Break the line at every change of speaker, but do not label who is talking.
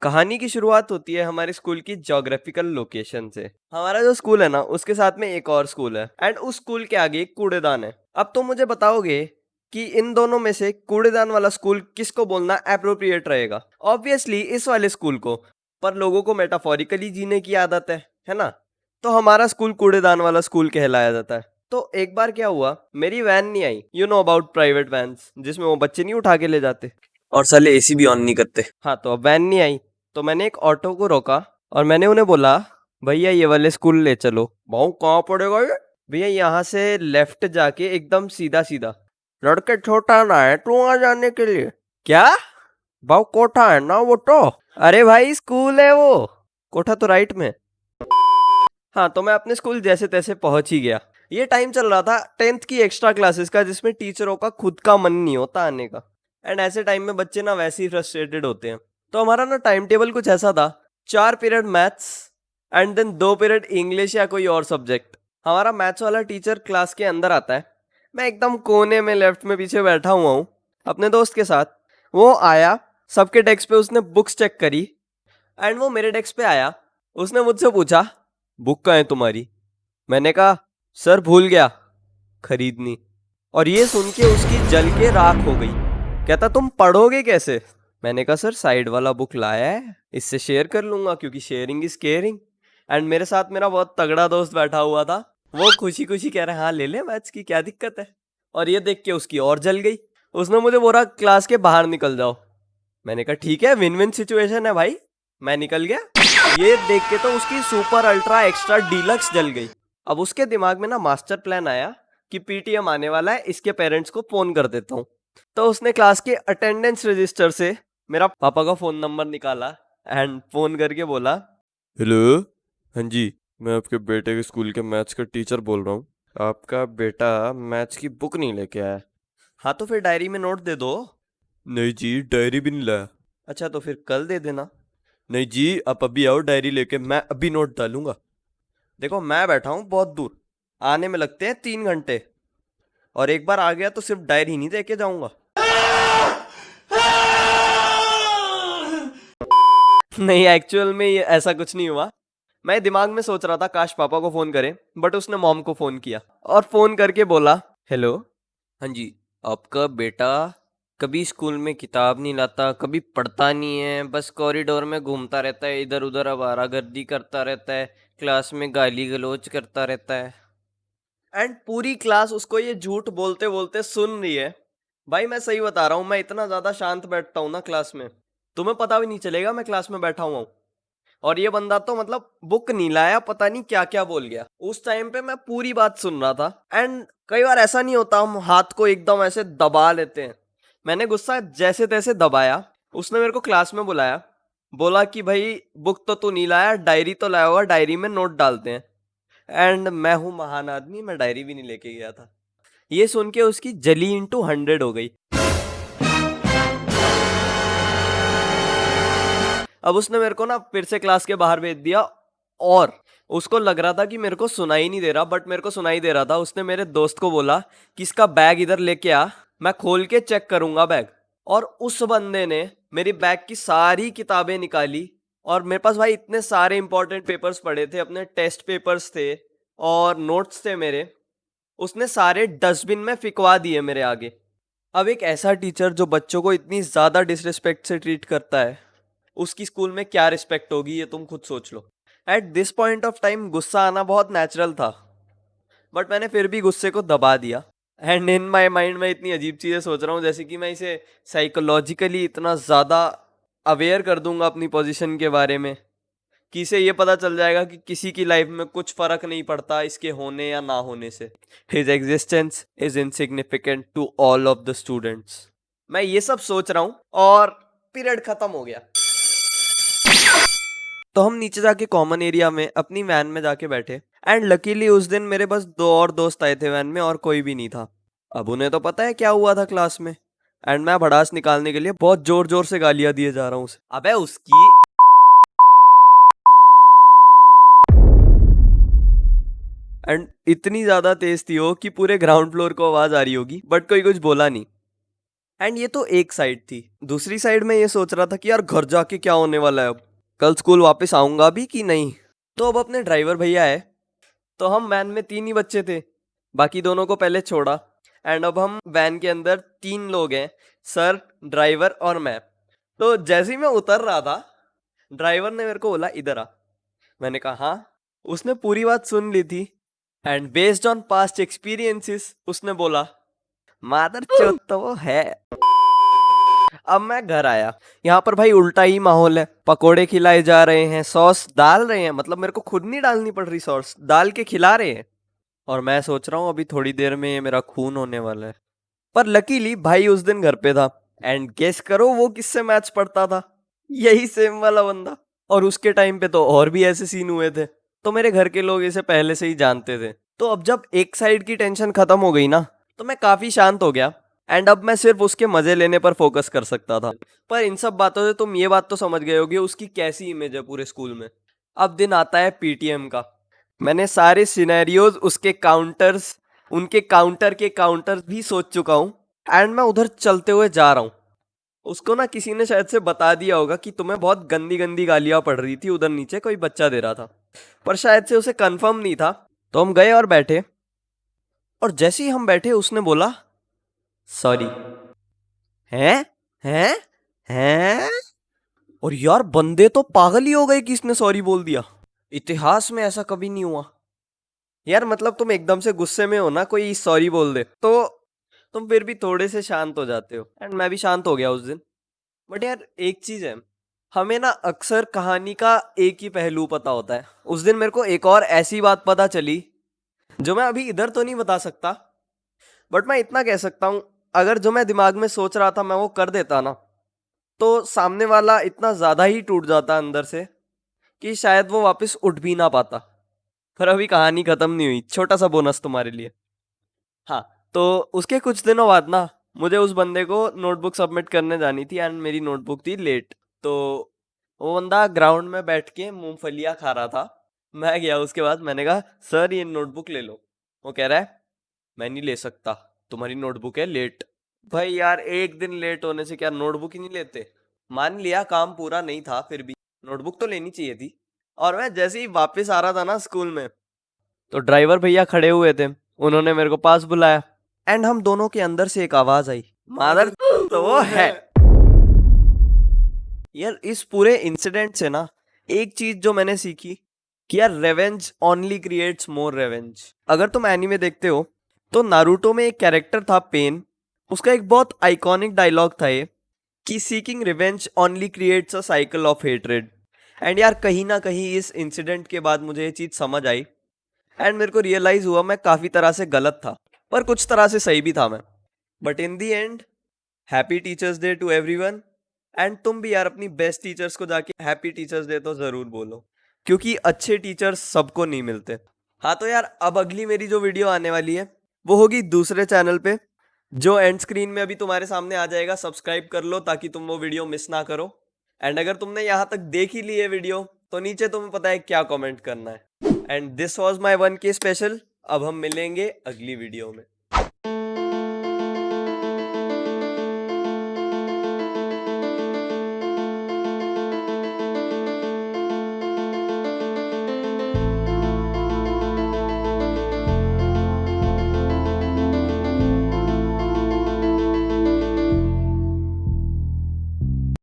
कहानी की शुरुआत होती है हमारे स्कूल की ज्योग्राफिकल लोकेशन से। हमारा जो स्कूल है ना, उसके साथ में एक और स्कूल है एंड उस स्कूल के आगे एक कूड़ेदान है। अब तो मुझे बताओगे कि इन दोनों में से कूड़ेदान वाला स्कूल किसको बोलना एप्रोप्रिएट रहेगा? ऑब्वियसली इस वाले स्कूल को। पर लोगों को मेटाफोरिकली जीने की आदत है ना? तो हमारा स्कूल कूड़ेदान वाला स्कूल कहलाया जाता है। तो एक बार क्या हुआ, मेरी वैन नहीं आई। You know about private vans जिसमें वो बच्चे नहीं उठा के ले जाते और साले एसी भी ऑन नहीं करते। हाँ, तो अब वैन नहीं आई तो मैंने एक ऑटो को रोका और मैंने उन्हें बोला, भैया ये वाले स्कूल ले चलो। भाऊ कहाँ पड़ेगा ये? भैया यहाँ से लेफ्ट जाके एकदम सीधा सीधा। लड़के छोटा ना है तू वहाँ जाने के लिए? क्या भाऊ, कोठा है ना वो तो। अरे भाई स्कूल है वो, कोठा तो राइट में। हाँ, तो मैं अपने स्कूल जैसे तैसे पहुंच ही गया। ये टाइम चल रहा था 10th की एक्स्ट्रा क्लासेस का, जिसमें टीचरों का खुद का मन नहीं होता आने का। एंड ऐसे टाइम में बच्चे ना वैसे ही फ्रस्ट्रेटेड होते हैं। तो हमारा ना टाइम टेबल कुछ ऐसा था, 4 period maths and then 2 period English या कोई और सब्जेक्ट। हमारा मैथ्स वाला टीचर क्लास के अंदर आता है। मैं एकदम कोने में लेफ्ट में पीछे बैठा हुआ हूँ अपने दोस्त के साथ। वो आया, सबके डेस्क पे उसने बुक्स चेक करी एंड वो मेरे डेस्क पे आया। उसने मुझसे पूछा, बुक कहाँ है तुम्हारी? मैंने कहा, सर भूल गया खरीदनी। और ये सुन के उसकी जल के राख हो गई। कहता, तुम पढ़ोगे कैसे? मैंने कहा, सर साइड वाला बुक लाया है, इससे शेयर कर लूंगा क्योंकि शेयरिंग इज केयरिंग। एंड मेरे साथ मेरा बहुत तगड़ा दोस्त बैठा हुआ था। वो खुशी खुशी कह रहा है, हाँ ले ले मैथ्स की, क्या दिक्कत है? और ये देख के उसकी और जल गई। उसने मुझे बोला, क्लास के बाहर निकल जाओ। मैंने कहा, ठीक है, विन विन सिचुएशन है भाई। मैं निकल गया। ये देख के तो उसकी सुपर अल्ट्रा एक्स्ट्रा डीलक्स जल गई। अब उसके दिमाग में ना मास्टर प्लान आया कि पीटीएम आने वाला है, इसके पेरेंट्स को फोन कर देता हूँ। तो उसने क्लास के अटेंडेंस रजिस्टर से मेरा पापा का फोन नंबर निकाला एंड फोन करके बोला, हेलो, हाँ जी, मैं आपके बेटे के स्कूल के मैथ्स का टीचर बोल रहा हूँ। आपका बेटा मैथ्स की बुक नहीं लेके आया। हाँ, तो फिर डायरी में नोट दे दो। नहीं जी, डायरी भी नहीं लाया। अच्छा, तो फिर कल दे देना। नहीं जी, आप अभी आओ डायरी लेके, मैं अभी नोट डालूंगा। देखो, मैं बैठा हूँ बहुत दूर, आने में लगते हैं 3 घंटे, और एक बार आ गया तो सिर्फ डायरी नहीं दे के जाऊंगा। नहीं, एक्चुअल में ये ऐसा कुछ नहीं हुआ। मैं दिमाग में सोच रहा था काश पापा को फोन करें, बट उसने मॉम को फोन किया और फोन करके बोला, हेलो, हाँ जी, आपका बेटा कभी स्कूल में किताब नहीं लाता, कभी पढ़ता नहीं है, बस कॉरिडोर में घूमता रहता है, इधर उधर आवारागर्दी करता रहता है, क्लास में गाली गलौज करता रहता है। एंड पूरी क्लास उसको ये झूठ बोलते बोलते सुन रही है। भाई मैं सही बता रहा हूँ, मैं इतना ज्यादा शांत बैठता हूँ ना क्लास में, तुम्हें पता भी नहीं चलेगा मैं क्लास में बैठा हुआ हूँ। और ये बंदा तो मतलब बुक नहीं लाया, पता नहीं क्या क्या बोल गया। उस टाइम पे मैं पूरी बात सुन रहा था। एंड कई बार ऐसा नहीं होता, हम हाथ को एकदम ऐसे दबा लेते हैं। मैंने गुस्सा जैसे तैसे दबाया। उसने मेरे को क्लास में बुलाया, बोला कि भाई बुक तो तू नहीं लाया, डायरी तो लाया होगा, डायरी में नोट डालते हैं। एंड मैं हूं महान आदमी, मैं डायरी भी नहीं लेके गया था। ये सुन के उसकी जली इंटू 100 हो गई। अब उसने मेरे को ना फिर से क्लास के बाहर भेज दिया। और उसको लग रहा था कि मेरे को सुनाई नहीं दे रहा, बट मेरे को सुनाई दे रहा था। उसने मेरे दोस्त को बोला कि इसका बैग इधर लेके आ, मैं खोल के चेक करूंगा बैग। और उस बंदे ने मेरी बैग की सारी किताबें निकाली। और मेरे पास भाई इतने सारे इंपॉर्टेंट पेपर्स पड़े थे, अपने टेस्ट पेपर्स थे और नोट्स थे मेरे। उसने सारे डस्टबिन में फिकवा दिए मेरे आगे। अब एक ऐसा टीचर जो बच्चों को इतनी ज्यादा डिसरिस्पेक्ट से ट्रीट करता है, उसकी स्कूल में क्या रिस्पेक्ट होगी ये तुम खुद सोच लो। At this point of time गुस्सा आना बहुत नेचुरल था, बट मैंने फिर भी गुस्से को दबा दिया। एंड इन माई माइंड में इतनी अजीब चीजें सोच रहा हूँ, जैसे कि मैं इसे साइकोलॉजिकली इतना ज्यादा अवेयर कर दूंगा अपनी पोजीशन के बारे में कि इसे ये पता चल जाएगा कि किसी की लाइफ में कुछ फर्क नहीं पड़ता इसके होने या ना होने से। His existence is insignificant to all of the students. मैं ये सब सोच रहा हूँ और पीरियड खत्म हो गया। तो हम नीचे जाके कॉमन एरिया में अपनी वैन में जाके बैठे। एंड लकीली उस दिन मेरे बस 2 और दोस्त आए थे वैन में, और कोई भी नहीं था। अब उन्हें तो पता है क्या हुआ था क्लास में। एंड मैं भड़ास निकालने के लिए बहुत जोर जोर से गालियां दिए जा रहा हूँ उसे। अबे उसकी। एंड इतनी ज्यादा तेज थी वो कि पूरे ग्राउंड फ्लोर को आवाज आ रही होगी, बट कोई कुछ बोला नहीं। एंड ये तो एक साइड थी। दूसरी साइड में ये सोच रहा था कि यार घर जाके क्या होने वाला है, अब कल स्कूल वापस आऊंगा भी कि नहीं। तो अब अपने ड्राइवर भैया है, तो हम वैन में 3 ही बच्चे थे, बाकी दोनों को पहले छोड़ा। एंड अब हम वैन के अंदर 3 लोग हैं, सर, ड्राइवर और मैं। तो जैसे ही मैं उतर रहा था, ड्राइवर ने मेरे को बोला इधर आ। मैंने कहा हाँ। उसने पूरी बात सुन ली थी and based on past experiences उसने बोला मादर चोद तो वो है। अब मैं घर आया, यहाँ पर भाई उल्टा ही माहौल है, पकोड़े खिलाए जा रहे हैं, सॉस डाल रहे हैं, मतलब मेरे को खुद नहीं डालनी पड़ रही, सॉस डाल के खिला रहे हैं। और मैं सोच रहा हूँ अभी थोड़ी देर में मेरा खून होने वाला है। पर लकीली भाई उस दिन घर पे था एंड गेस करो वो किससे मैच पढ़ता था, यही सेम वाला बंदा। और उसके टाइम पे तो और भी ऐसे सीन हुए थे, तो मेरे घर के लोग इसे पहले से ही जानते थे। तो अब जब एक साइड की टेंशन खत्म हो गई ना, तो मैं काफी शांत हो गया एंड अब मैं सिर्फ उसके मजे लेने पर फोकस कर सकता था। पर इन सब बातों से तुम ये बात तो समझ गए होगे उसकी कैसी इमेज है पूरे स्कूल में। अब दिन आता है पीटीएम का। मैंने सारे सिनेरियोज, उसके काउंटर्स, उनके काउंटर के काउंटर्स भी सोच चुका हूँ एंड मैं उधर चलते हुए जा रहा हूँ। उसको ना किसी ने शायद से बता दिया होगा कि तुम्हें बहुत गंदी गंदी गालियां पड़ रही थी, उधर नीचे कोई बच्चा दे रहा था, पर शायद से उसे कंफर्म नहीं था। तो हम गए और बैठे, और जैसे ही हम बैठे उसने बोला सॉरी। हैं? हैं? हैं? और यार बंदे तो पागल ही हो गए कि इसने सॉरी बोल दिया। इतिहास में ऐसा कभी नहीं हुआ यार। मतलब तुम एकदम से गुस्से में हो ना, कोई सॉरी बोल दे तो तुम फिर भी थोड़े से शांत हो जाते हो, एंड मैं भी शांत हो गया उस दिन। बट यार एक चीज है, हमें ना अक्सर कहानी का एक ही पहलू पता होता है। उस दिन मेरे को एक और ऐसी बात पता चली जो मैं अभी इधर तो नहीं बता सकता, बट मैं इतना कह सकता हूँ, अगर जो मैं दिमाग में सोच रहा था मैं वो कर देता ना, तो सामने वाला इतना ज्यादा ही टूट जाता अंदर से कि शायद वो वापस उठ भी ना पाता। पर अभी कहानी खत्म नहीं हुई, छोटा सा बोनस तुम्हारे लिए। हाँ, तो उसके कुछ दिनों बाद ना मुझे उस बंदे को नोटबुक सबमिट करने जानी थी एंड मेरी नोटबुक थी लेट। तो वो बंदा ग्राउंड में बैठ के मूंगफलियां खा रहा था। मैं गया उसके बाद, मैंने कहा सर ये नोटबुक ले लो। वो कह रहा है मैं नहीं ले सकता, तुम्हारी नोटबुक है लेट। भाई यार एक दिन लेट होने से क्या नोटबुक ही नहीं लेते? मान लिया काम पूरा नहीं था, फिर भी नोटबुक तो लेनी चाहिए थी। और मैं जैसे ही वापस आ रहा था ना स्कूल में, तो ड्राइवर भैया खड़े हुए थे, उन्होंने मेरे को पास बुलाया एंड हम दोनों के अंदर से एक आवाज आई, मादर तो वो है। यार इस पूरे इंसिडेंट से ना एक चीज जो मैंने सीखी कि यार revenge only creates more revenge. अगर तुम एनीमे देखते हो तो नारुतो में एक कैरेक्टर था पेन, उसका एक बहुत आइकॉनिक डायलॉग था ये कि seeking revenge only creates a cycle of hatred. And यार कहीं ना कहीं इस इंसिडेंट के बाद मुझे ये चीज समझ आई एंड मेरे को रियलाइज हुआ मैं काफी तरह से गलत था, पर कुछ तरह से सही भी था मैं। But in the end happy teachers day to everyone. And तुम भी यार अपनी बेस्ट टीचर्स को जाके हैप्पी टीचर्स डे तो जरूर बोलो, क्योंकि अच्छे टीचर्स सबको नहीं मिलते। हाँ तो यार अब अगली मेरी जो वीडियो आने वाली है वो होगी दूसरे चैनल पे, जो एंड स्क्रीन में अभी तुम्हारे सामने आ जाएगा। सब्सक्राइब कर लो ताकि तुम वो वीडियो मिस ना करो। एंड अगर तुमने यहाँ तक देख ही ली है वीडियो तो नीचे तुम्हें पता है क्या कमेंट करना है। And this was my 1K special. अब हम मिलेंगे अगली वीडियो में।